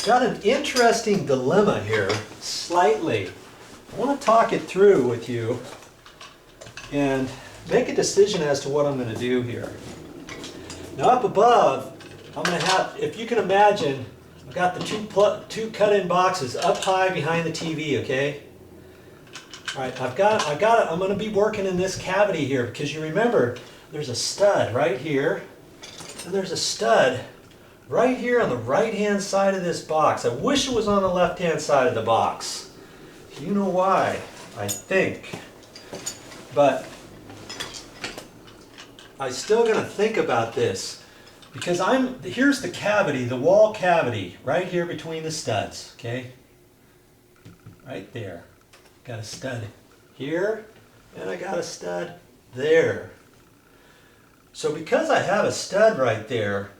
got an interesting dilemma here, slightly. I want to talk it through with you and make a decision as to what I'm going to do here. Now up above, I'm going to have, if you can imagine, I've got the two cut-in boxes up high behind the TV, okay? All right, I'm going to be working in this cavity here because you remember there's a stud right here and there's a stud right here on the right-hand side of this box. I wish it was on the left-hand side of the box. You know why, I think. But I'm still going to think about this because here's the cavity, the wall cavity, right here between the studs, okay? Right there. Got a stud here, and I got a stud there. So because I have a stud right there,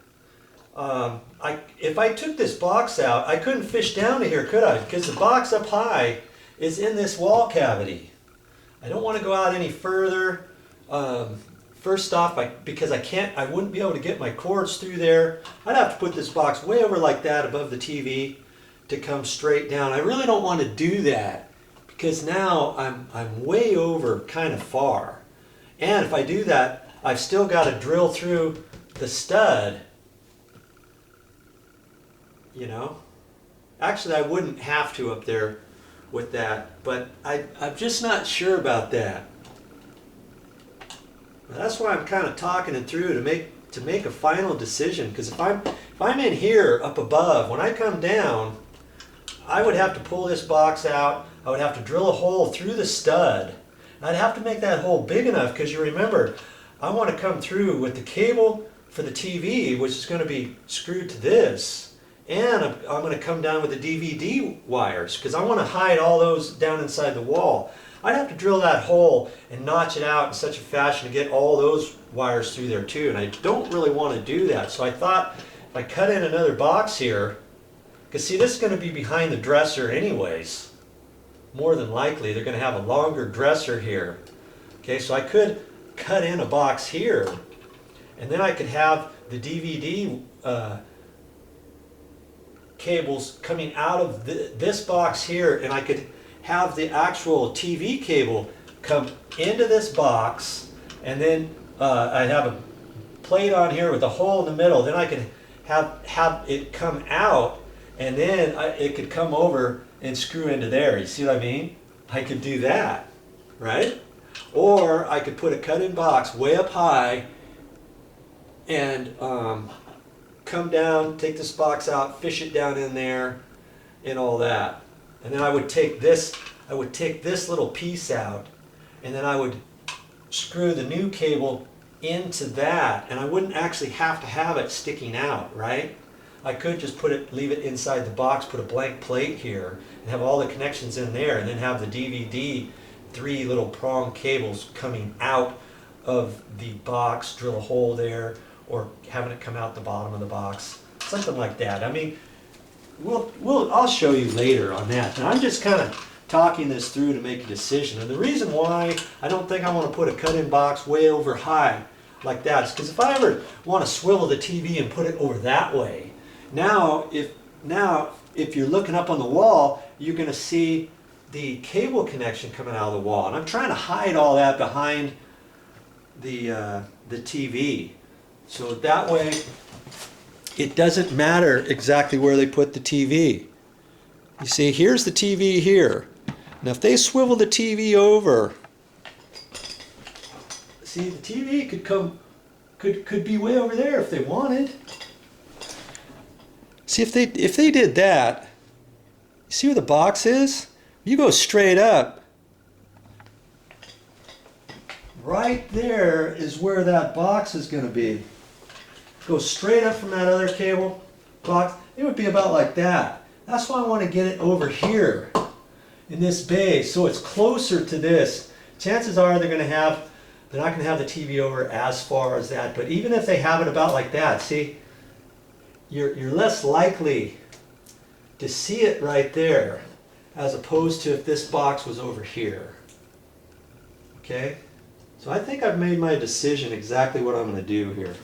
if I took this box out, I couldn't fish down to here, could I? Because the box up high is in this wall cavity. I don't want to go out any further. First off, because I wouldn't be able to get my cords through there. I'd have to put this box way over like that above the TV to come straight down. I really don't want to do that because now I'm way over kind of far. And if I do that, I've still got to drill through the stud. You know, actually I wouldn't have to up there with that, but I'm just not sure about that. That's why I'm kind of talking it through to make a final decision. Because if I'm in here up above, when I come down, I would have to pull this box out. I would have to drill a hole through the stud. I'd have to make that hole big enough because you remember, I want to come through with the cable for the TV, which is going to be screwed to this. And I'm going to come down with the DVD wires because I want to hide all those down inside the wall. I'd have to drill that hole and notch it out in such a fashion to get all those wires through there too. And I don't really want to do that. So I thought if I cut in another box here, because see, this is going to be behind the dresser anyways. More than likely, they're going to have a longer dresser here. Okay, so I could cut in a box here, and then I could have the DVD cables coming out of this box here, and I could have the actual TV cable come into this box, and then I'd have a plate on here with a hole in the middle. Then I could have it come out, and then it could come over and screw into there. You see what I mean? I could do that, right? Or I could put a cut-in box way up high and come down, take this box out, fish it down in there, and all that. And then I would take this little piece out, and then I would screw the new cable into that, and I wouldn't actually have to have it sticking out, right? I could just leave it inside the box, put a blank plate here, and have all the connections in there, and then have the DVD 3 little prong cables coming out of the box, drill a hole there, or having it come out the bottom of the box, something like that. I mean, I'll show you later on that. And I'm just kind of talking this through to make a decision. And the reason why I don't think I want to put a cut-in box way over high like that is because if I ever want to swivel the TV and put it over that way, now if you're looking up on the wall, you're going to see the cable connection coming out of the wall. And I'm trying to hide all that behind the TV. So that way, it doesn't matter exactly where they put the TV. You see, here's the TV here. Now if they swivel the TV over, see, the TV could be way over there if they wanted. See, if they did that, you see where the box is? You go straight up. Right there is where that box is going to be. Go straight up from that other cable box. It would be about like that. That's why I want to get it over here in this base so it's closer to this. Chances are they're not going to have the TV over as far as that. But even if they have it about like that, see, you're less likely to see it right there as opposed to if this box was over here. Okay? So I think I've made my decision exactly what I'm going to do here.